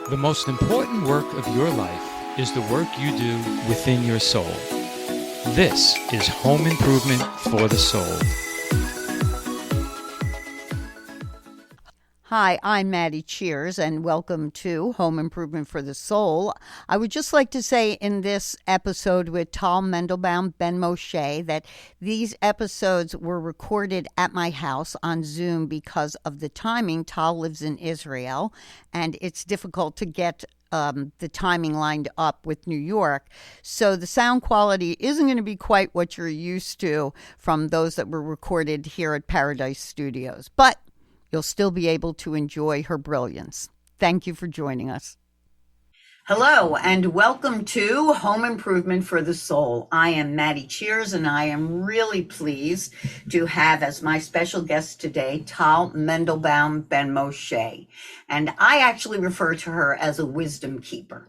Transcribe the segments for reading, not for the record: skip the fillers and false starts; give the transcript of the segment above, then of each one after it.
The most important work of your life is the work you do within your soul. This is Home Improvement for the Soul. Hi, I'm Maddie Cheers, and welcome to Home Improvement for the Soul. I would just like to say in this episode with Tal Mendelbaum Ben Moshe that these episodes were recorded at my house on Zoom because of the timing. Tal lives in Israel, and it's difficult to get the timing lined up with New York. So the sound quality isn't going to be quite what you're used to from those that were recorded here at Paradise Studios. But you'll still be able to enjoy her brilliance. Thank you for joining us. Hello, and welcome to Home Improvement for the Soul. I am Maddie Cheers, and I am really pleased to have as my special guest today, Tal Mendelbaum Ben Moshe. And I actually refer to her as a wisdom keeper.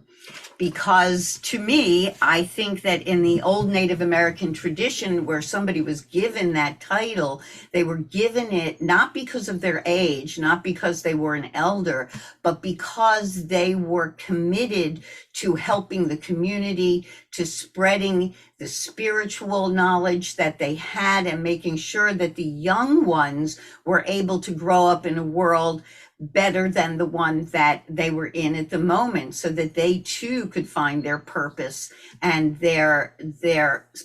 Because to me, I think that in the old Native American tradition where somebody was given that title, they were given it not because of their age, not because they were an elder, but because they were committed to helping the community, to spreading the spiritual knowledge that they had and making sure that the young ones were able to grow up in a world better than the one that they were in at the moment, so that they too could find their purpose and their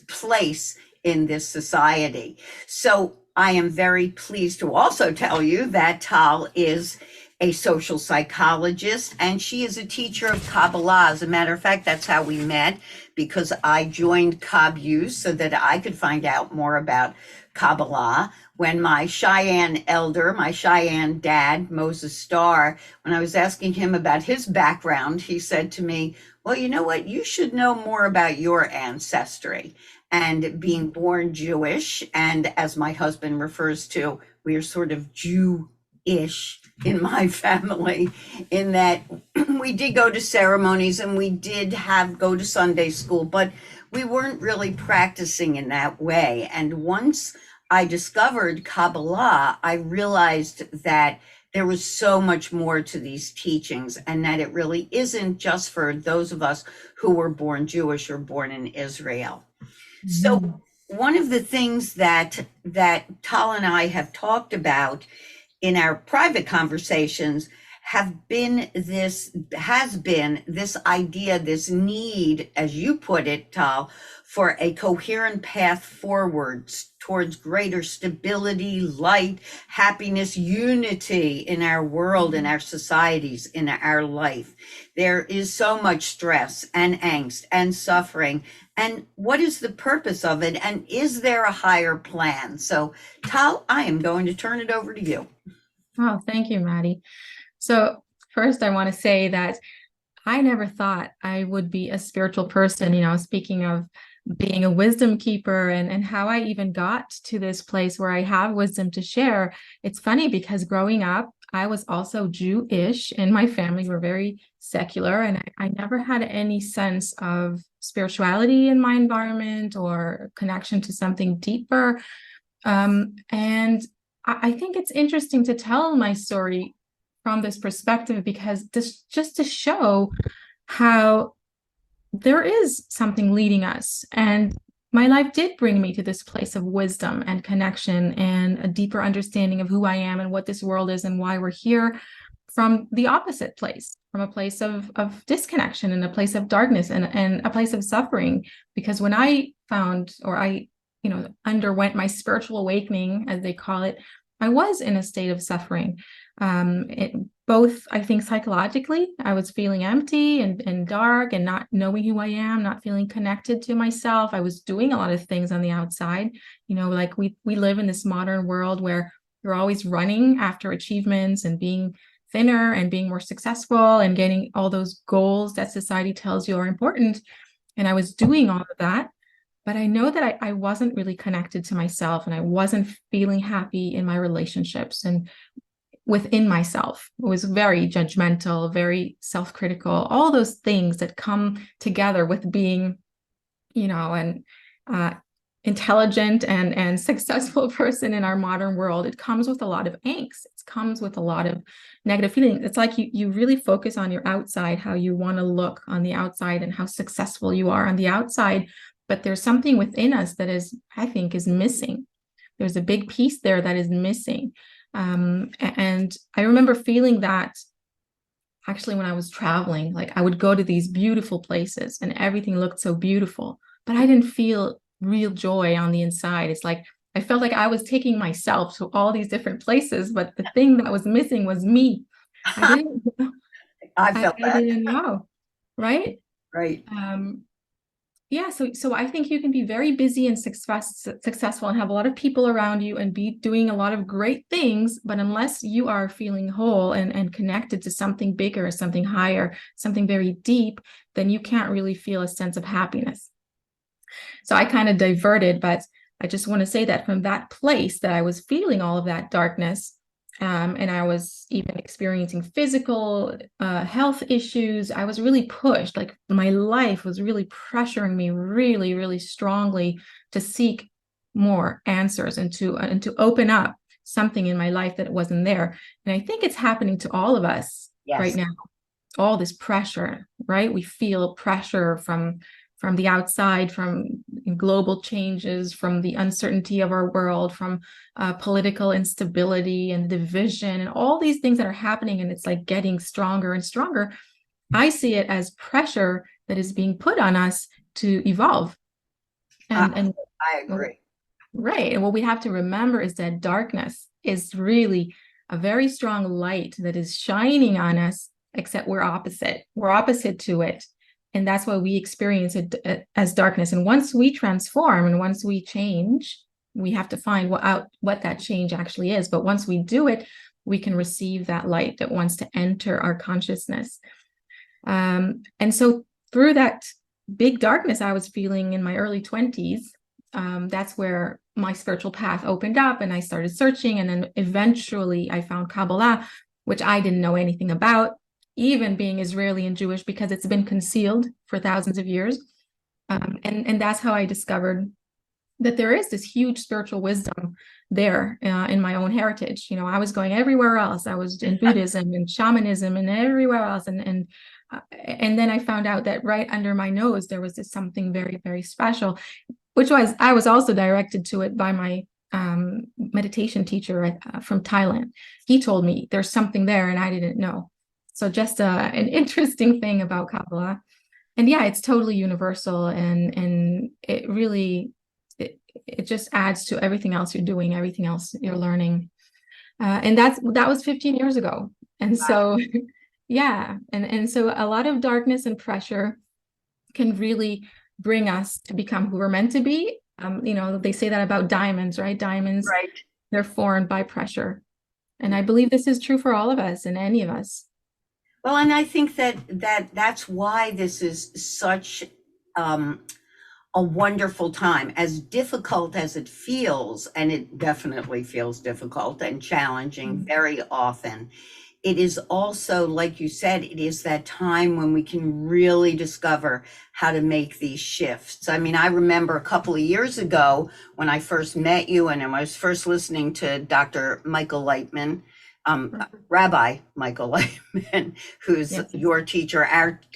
place in this society. So I am very pleased to also tell you that Tal is a social psychologist, and she is a teacher of Kabbalah. As a matter of fact, that's how we met, because I joined KabU so that I could find out more about Kabbalah. When my Cheyenne elder, my Cheyenne dad, Moses Starr, when I was asking him about his background, he said to me, well, you know what, you should know more about your ancestry. And being born Jewish, and as my husband refers to, we are sort of Jew-ish in my family, in that we did go to ceremonies and we did go to Sunday school, but we weren't really practicing in that way. And once I discovered Kabbalah, I realized that there was so much more to these teachings, and that it really isn't just for those of us who were born Jewish or born in Israel. Mm-hmm. So one of the things that Tal and I have talked about in our private conversations has been this idea, this need, as you put it, Tal, for a coherent path forwards towards greater stability, light, happiness, unity in our world, in our societies, in our life. There is so much stress and angst and suffering. And what is the purpose of it? And is there a higher plan? So, Tal, I am going to turn it over to you. Oh, thank you, Maddie. So first, I want to say that I never thought I would be a spiritual person, speaking of being a wisdom keeper and how I even got to this place where I have wisdom to share. It's funny because growing up, I was also Jewish, and my family were very secular, and I never had any sense of spirituality in my environment or connection to something deeper. And I think it's interesting to tell my story from this perspective, because this just to show how there is something leading us. And my life did bring me to this place of wisdom and connection and a deeper understanding of who I am and what this world is and why we're here, from the opposite place, from a place of disconnection and a place of darkness and a place of suffering. Because when I found, or I underwent my spiritual awakening, as they call it, I was in a state of suffering. Both, I think, psychologically, I was feeling empty and dark and not knowing who I am, not feeling connected to myself. I was doing a lot of things on the outside, like we live in this modern world where you're always running after achievements and being thinner and being more successful and getting all those goals that society tells you are important. And I was doing all of that. But I know that I wasn't really connected to myself, and I wasn't feeling happy in my relationships and within myself. It was very judgmental, very self-critical, all those things that come together with being, and intelligent and successful person in our modern world, it comes with a lot of angst. It comes with a lot of negative feelings. It's like you really focus on your outside, how you want to look on the outside and how successful you are on the outside. But there's something within us that is, I think, is missing. There's a big piece there that is missing. And I remember feeling that actually when I was traveling. Like I would go to these beautiful places and everything looked so beautiful, but I didn't feel real joy on the inside. It's like I felt like I was taking myself to all these different places, but the thing that was missing was me. I didn't I felt I that. didn't know, right? Right. Yeah, so I think you can be very busy and successful and have a lot of people around you and be doing a lot of great things, but unless you are feeling whole and connected to something bigger, something higher, something very deep, then you can't really feel a sense of happiness. So I kind of diverted, but I just want to say that from that place that I was feeling all of that darkness, and I was even experiencing physical health issues. I was really pushed, like my life was really pressuring me really, really strongly to seek more answers and to open up something in my life that wasn't there. And I think it's happening to all of us right now. All this pressure, right? We feel pressure from the outside, from global changes, from the uncertainty of our world, from political instability and division and all these things that are happening. And it's like getting stronger and stronger. I see it as pressure that is being put on us to evolve. And I agree. Right. And what we have to remember is that darkness is really a very strong light that is shining on us, except we're opposite. We're opposite to it. And that's why we experience it as darkness. And once we transform and once we change, we have to find what that change actually is. But once we do it, we can receive that light that wants to enter our consciousness. And so through that big darkness I was feeling in my early 20s, that's where my spiritual path opened up and I started searching. And then eventually I found Kabbalah, which I didn't know anything about, even being Israeli and Jewish, because it's been concealed for thousands of years. And that's how I discovered that there is this huge spiritual wisdom there in my own heritage. You know, I was going everywhere else. I was in Buddhism and shamanism and everywhere else. And then I found out that right under my nose, there was this something very, very special, which was, I was also directed to it by my meditation teacher from Thailand. He told me there's something there and I didn't know. So just an interesting thing about Kabbalah. And yeah, it's totally universal and it really, it just adds to everything else you're doing, everything else you're learning. And that was 15 years ago. And so, yeah. And so a lot of darkness and pressure can really bring us to become who we're meant to be. You know, they say that about diamonds, right? Diamonds, Right. They're formed by pressure. And I believe this is true for all of us and any of us. Well, and I think that's why this is such a wonderful time, as difficult as it feels, and it definitely feels difficult and challenging very often. It is also, like you said, it is that time when we can really discover how to make these shifts. I mean, I remember a couple of years ago when I first met you and I was first listening to Dr. Michael Lightman, Rabbi Michael Lightman, who's your teacher,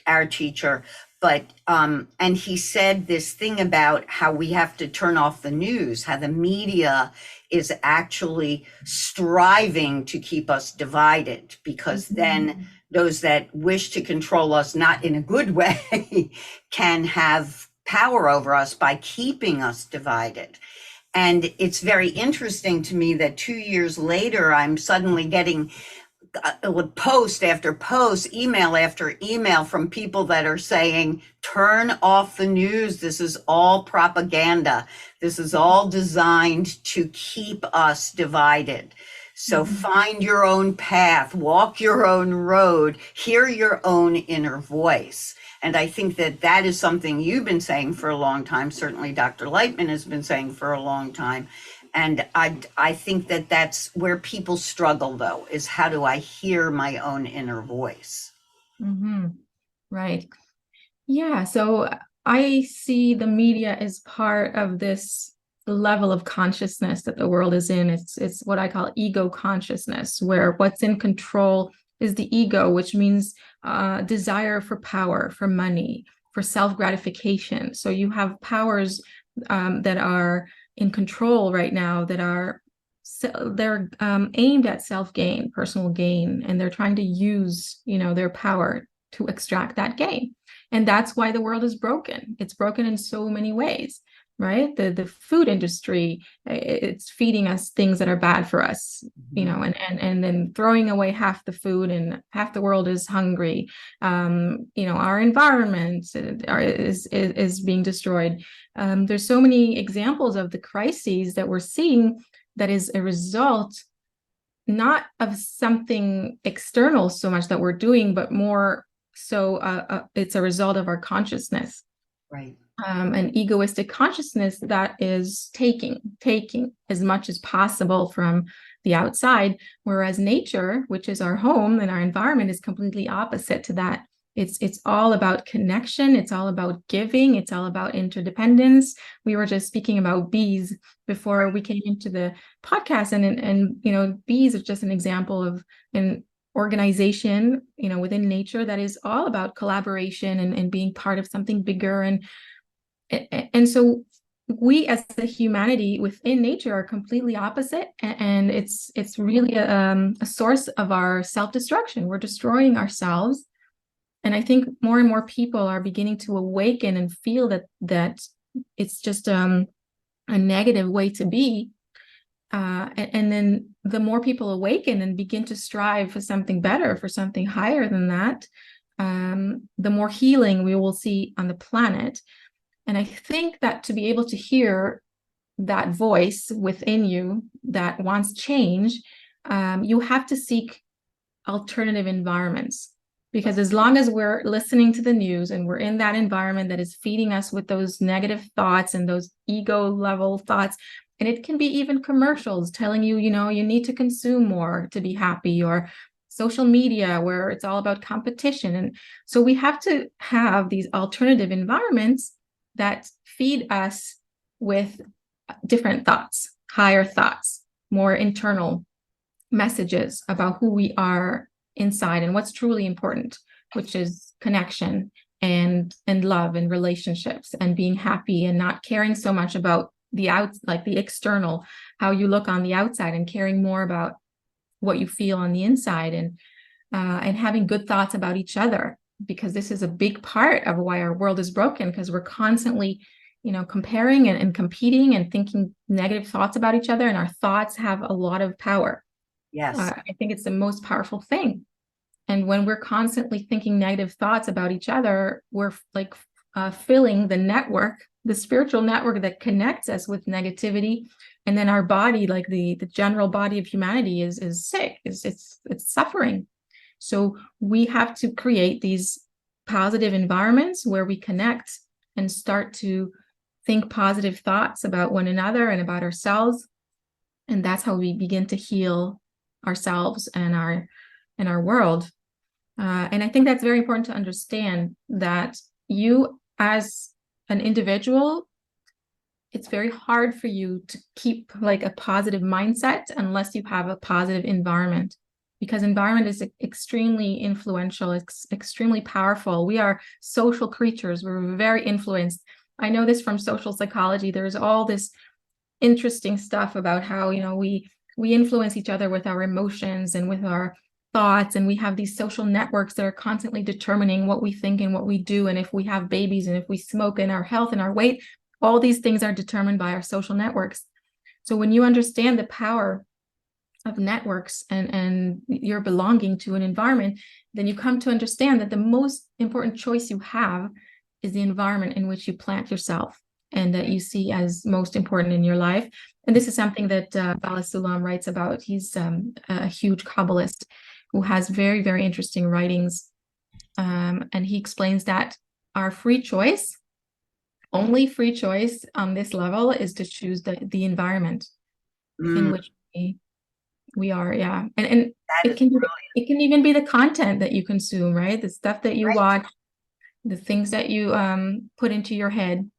our teacher. But and he said this thing about how we have to turn off the news, how the media is actually striving to keep us divided, because then those that wish to control us, not in a good way, can have power over us by keeping us divided. And it's very interesting to me that 2 years later, I'm suddenly getting post after post, email after email from people that are saying, turn off the news. This is all propaganda. This is all designed to keep us divided. So find your own path, walk your own road, hear your own inner voice. And I think that is something you've been saying for a long time. Certainly Dr. Lightman has been saying for a long time. And I think that's where people struggle, though, is how do I hear my own inner voice? Right. Yeah. So I see the media as part of this level of consciousness that the world is in. It's what I call ego consciousness, where what's in control is the ego, which means desire for power, for money, for self-gratification. So you have powers that are in control right now that are they're aimed at self-gain, personal gain, and they're trying to use, their power to extract that gain. And that's why the world is broken. It's broken in so many ways, right? The food industry, it's feeding us things that are bad for us, and then throwing away half the food, and half the world is hungry. Our environment is being destroyed. There's so many examples of the crises that we're seeing that is a result not of something external so much that we're doing, but more so it's a result of our consciousness. Right. An egoistic consciousness that is taking as much as possible from the outside, whereas nature, which is our home and our environment, is completely opposite to that. It's all about connection. It's all about giving. It's all about interdependence. We were just speaking about bees before we came into the podcast, and bees are just an example of an organization, within nature that is all about collaboration and being part of something bigger. And so we as the humanity within nature are completely opposite, and it's really a source of our self-destruction. We're destroying ourselves. And I think more and more people are beginning to awaken and feel that it's just a negative way to be. And then the more people awaken and begin to strive for something better, for something higher than that, the more healing we will see on the planet. And I think that to be able to hear that voice within you that wants change, you have to seek alternative environments. Because as long as we're listening to the news and we're in that environment that is feeding us with those negative thoughts and those ego level thoughts, and it can be even commercials telling you, you need to consume more to be happy, or social media where it's all about competition. And so we have to have these alternative environments that feed us with different thoughts, higher thoughts, more internal messages about who we are inside and what's truly important, which is connection and love and relationships and being happy and not caring so much about the external, how you look on the outside, and caring more about what you feel on the inside, and having good thoughts about each other, because this is a big part of why our world is broken, because we're constantly comparing and competing and thinking negative thoughts about each other, and our thoughts have a lot of power. Yes. I think it's the most powerful thing. And when we're constantly thinking negative thoughts about each other, we're filling the network, the spiritual network that connects us with negativity. And then our body, like the general body of humanity, is sick, it's suffering. So we have to create these positive environments where we connect and start to think positive thoughts about one another and about ourselves. And that's how we begin to heal ourselves and our world. And I think that's very important to understand, that you as an individual, it's very hard for you to keep a positive mindset unless you have a positive environment, because environment is extremely influential. It's extremely powerful. We are social creatures. We're very influenced. I know this from social psychology. There's all this interesting stuff about how, we influence each other with our emotions and with our thoughts, and we have these social networks that are constantly determining what we think and what we do, and if we have babies, and if we smoke, and our health and our weight. All these things are determined by our social networks. So when you understand the power of networks and you're belonging to an environment, then you come to understand that the most important choice you have is the environment in which you plant yourself and that you see as most important in your life. And this is something that Bala Sulam writes about. He's a huge Kabbalist who has very, very interesting writings. And he explains that our free choice, only free choice on this level, is to choose the environment in which we are. Yeah. And it can even be the content that you consume, right? The stuff that you watch, the things that you put into your head.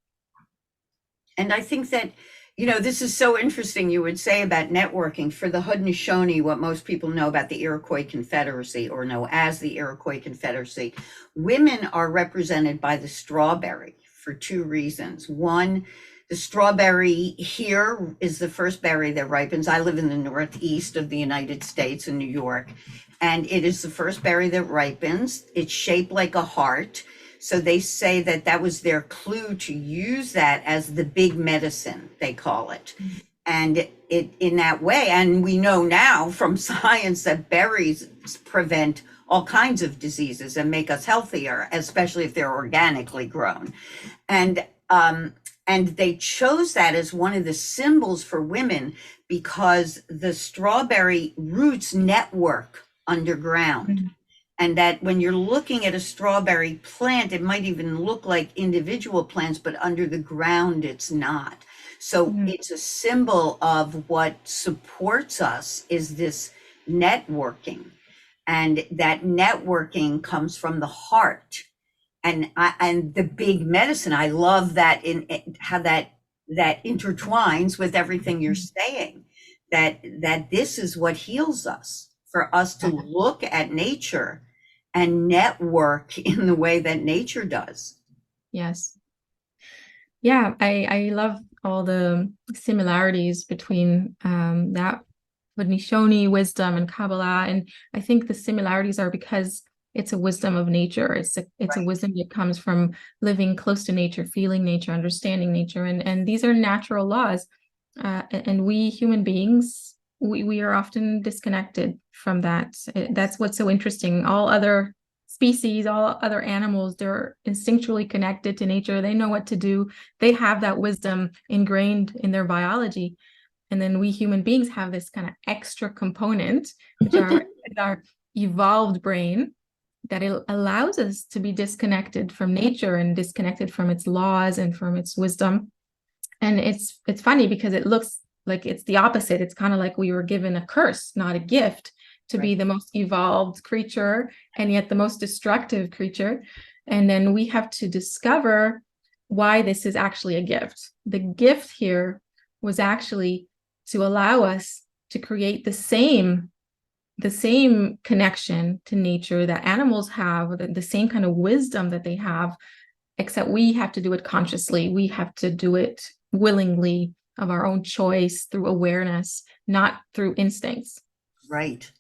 And I think that, This is so interesting. You would say about networking for the Haudenosaunee, what most people know about the Iroquois Confederacy or know as the Iroquois Confederacy. Women are represented by the strawberry for two reasons. One, the strawberry here is the first berry that ripens. I live in the northeast of the United States in New York, and it is the first berry that ripens. It's shaped like a heart. So they say that that was their clue to use that as the big medicine, they call it. And it in that way, and we know now from science that berries prevent all kinds of diseases and make us healthier, especially if they're organically grown. And they chose that as one of the symbols for women because the strawberry roots network underground. And that when you're looking at a strawberry plant, it might even look like individual plants, but under the ground, it's not. So it's a symbol of what supports us is this networking. And that networking comes from the heart. And the big medicine, I love that how that intertwines with everything you're saying, that this is what heals us, for us to look at nature and network in the way that nature does. Yes. Yeah, I love all the similarities between that Haudenosaunee wisdom and Kabbalah. And I think the similarities are because it's a wisdom of nature. It's a wisdom that comes from living close to nature, feeling nature, understanding nature. And these are natural laws. And we human beings, we are often disconnected from that. That's what's so interesting. All other species, all other animals, they're instinctually connected to nature. They know what to do. They have that wisdom ingrained in their biology. And then we human beings have this kind of extra component, which are our evolved brain, that it allows us to be disconnected from nature and disconnected from its laws and from its wisdom. And it's funny because it looks like it's the opposite. It's kind of like we were given a curse, not a gift, to be the most evolved creature and yet the most destructive creature. And then we have to discover why this is actually a gift. The gift here was actually to allow us to create the same connection to nature that animals have, the same kind of wisdom that they have, except we have to do it consciously. We have to do it willingly, of our own choice, through awareness, not through instincts. Right.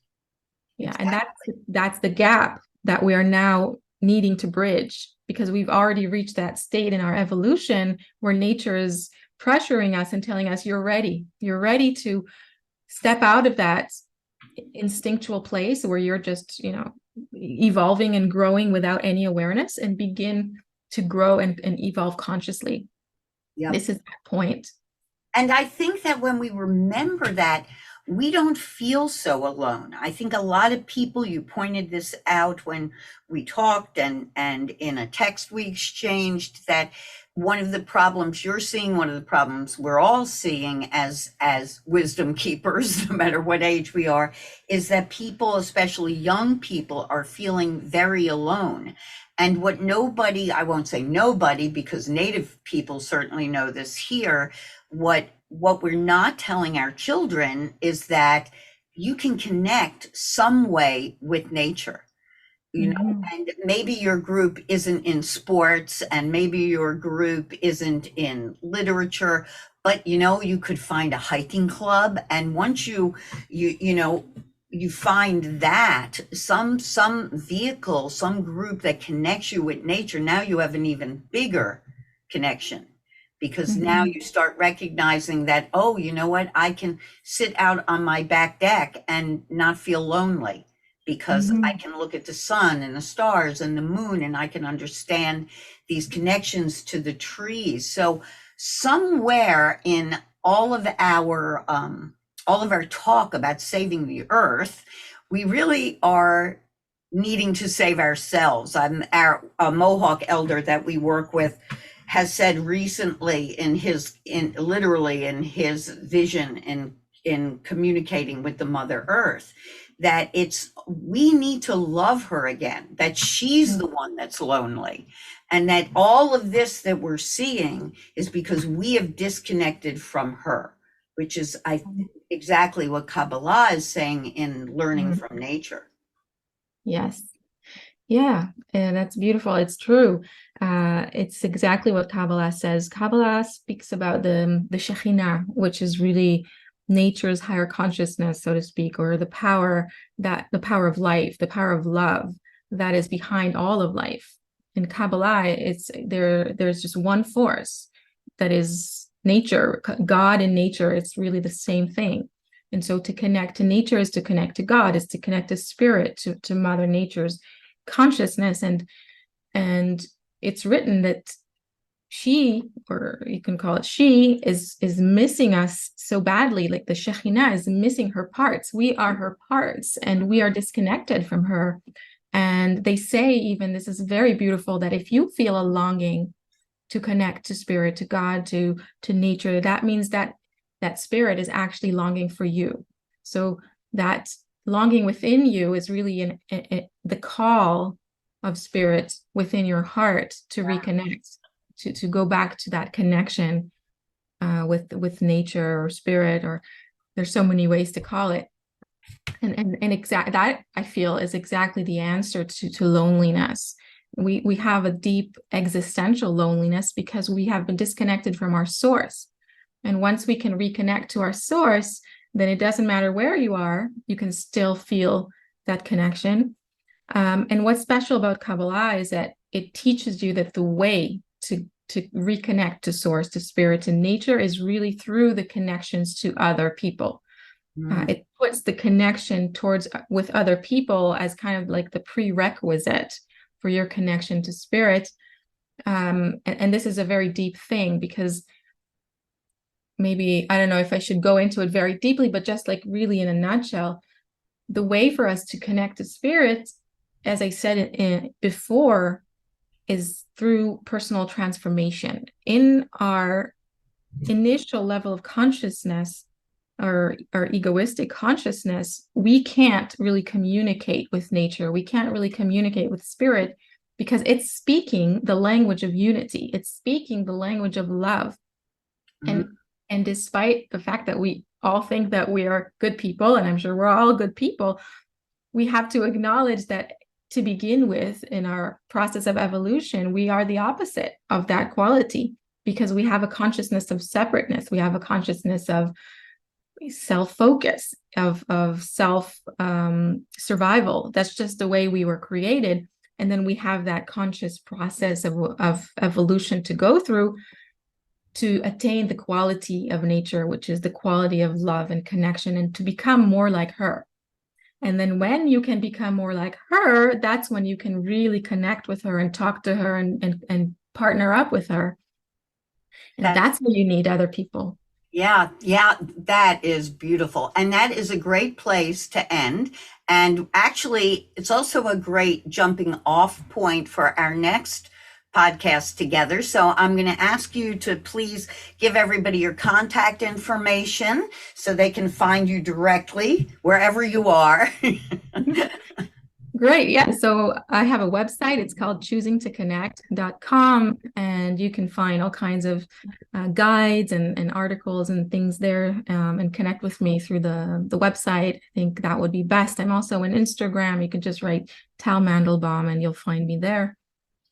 Yeah. Exactly. And that's the gap that we are now needing to bridge, because we've already reached that state in our evolution where nature is pressuring us and telling us, you're ready to step out of that instinctual place where you're just, evolving and growing without any awareness, and begin to grow and evolve consciously. Yep. This is that point. And I think that when we remember that, we don't feel so alone. I think a lot of people, you pointed this out when we talked and in a text we exchanged, that one of the problems you're seeing, one of the problems we're all seeing as wisdom keepers, no matter what age we are, is that people, especially young people, are feeling very alone. And what nobody, I won't say nobody, because Native people certainly know this here, what we're not telling our children is that you can connect some way with nature, and maybe your group isn't in sports, and maybe your group isn't in literature, but you could find a hiking club, and once you find that some vehicle, some group that connects you with nature, now you have an even bigger connection. Because now you start recognizing that, oh, you know what? I can sit out on my back deck and not feel lonely, because I can look at the sun and the stars and the moon, and I can understand these connections to the trees. So somewhere in all of our talk about saving the earth, we really are needing to save ourselves. Our Mohawk elder that we work with has said recently literally in his vision in communicating with the Mother Earth, that we need to love her again, that she's the one that's lonely. And that all of this that we're seeing is because we have disconnected from her, which is exactly what Kabbalah is saying in learning from nature. Yes. Yeah, and that's beautiful. It's true. It's exactly what Kabbalah says. Kabbalah speaks about the Shekhinah, which is really nature's higher consciousness, so to speak, or the power of life, the power of love that is behind all of life. In Kabbalah, there's just one force that is nature, God and nature. It's really the same thing. And so to connect to nature is to connect to God, is to connect to spirit, to Mother Nature's consciousness. And it's written that she, or you can call it she, is missing us so badly. Like the Shekhinah is missing her parts. We are her parts, and we are disconnected from her. And they say, even, this is very beautiful, that if you feel a longing to connect to spirit, to God, to nature, that means that spirit is actually longing for you. So that longing within you is really the call of spirit within your heart to reconnect, to go back to that connection with nature or spirit, or there's so many ways to call it. And that, I feel, is exactly the answer to loneliness. We have a deep existential loneliness because we have been disconnected from our source. And once we can reconnect to our source, then it doesn't matter where you are, you can still feel that connection. And what's special about Kabbalah is that it teaches you that the way to reconnect to source, to spirit, to nature is really through the connections to other people. It puts the connection with other people as kind of like the prerequisite for your connection to spirit. And this is a very deep thing, because maybe, I don't know if I should go into it very deeply, but just like really in a nutshell, the way for us to connect to spirit, as I said before, is through personal transformation. In our initial level of consciousness, our egoistic consciousness, we can't really communicate with nature. We can't really communicate with spirit, because it's speaking the language of unity. It's speaking the language of love. And despite the fact that we all think that we are good people, and I'm sure we're all good people, we have to acknowledge that to begin with, in our process of evolution, we are the opposite of that quality, because we have a consciousness of separateness. We have a consciousness of self-focus, of self survival. That's just the way we were created. And then we have that conscious process of evolution to go through to attain the quality of nature, which is the quality of love and connection, and to become more like her. And then when you can become more like her, that's when you can really connect with her and talk to her and partner up with her. And that's when you need other people. Yeah, that is beautiful. And that is a great place to end. And actually, it's also a great jumping off point for our next podcast together. So I'm going to ask you to please give everybody your contact information so they can find you directly wherever you are. Great. Yeah. So I have a website. It's called choosingtoconnect.com, and you can find all kinds of guides and articles and things there, and connect with me through the website. I think that would be best. I'm also on Instagram. You can just write Tal Mandelbaum and you'll find me there.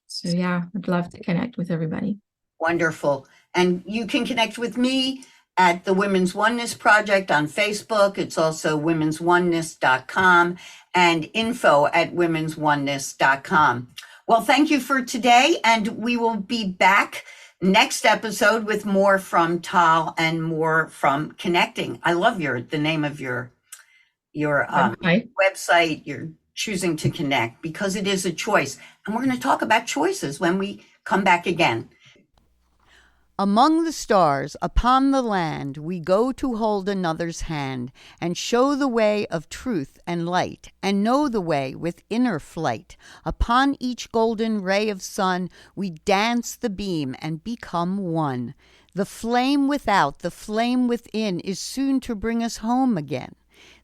So yeah, I'd love to connect with everybody. Wonderful. And you can connect with me at the Women's Oneness Project on Facebook. It's also womensoneness.com and info@womensoneness.com. Well, thank you for today. And we will be back next episode with more from Tal and more from Connecting. I love the name of your website. You're choosing to connect, because it is a choice. And we're going to talk about choices when we come back again. Among the stars, upon the land, we go to hold another's hand, and show the way of truth and light, and know the way with inner flight. Upon each golden ray of sun, we dance the beam and become one. The flame without, the flame within, is soon to bring us home again.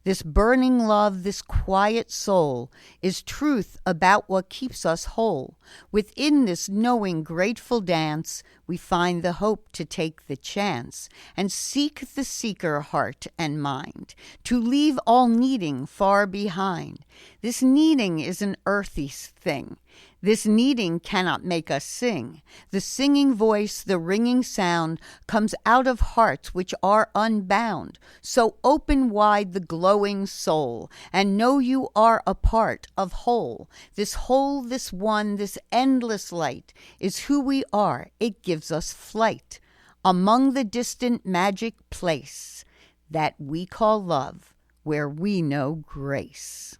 This burning love, this quiet soul, is truth about what keeps us whole. Within this knowing, grateful dance, we find the hope to take the chance and seek the seeker heart and mind, to leave all needing far behind. This needing is an earthy thing. This needing cannot make us sing. The singing voice, the ringing sound, comes out of hearts which are unbound. So open wide the glowing soul, and know you are a part of whole. This whole, this one, this endless light is who we are. It gives us flight among the distant magic place that we call love, where we know grace.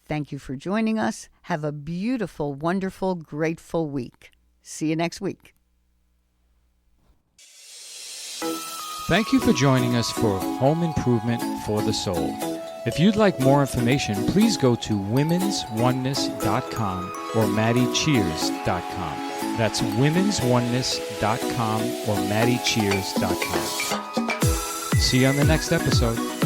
Thank you for joining us. Have a beautiful, wonderful, grateful week. See you next week. Thank you for joining us for Home Improvement for the Soul. If you'd like more information, please go to womensoneness.com or maddiecheers.com. That's womensoneness.com or maddiecheers.com. See you on the next episode.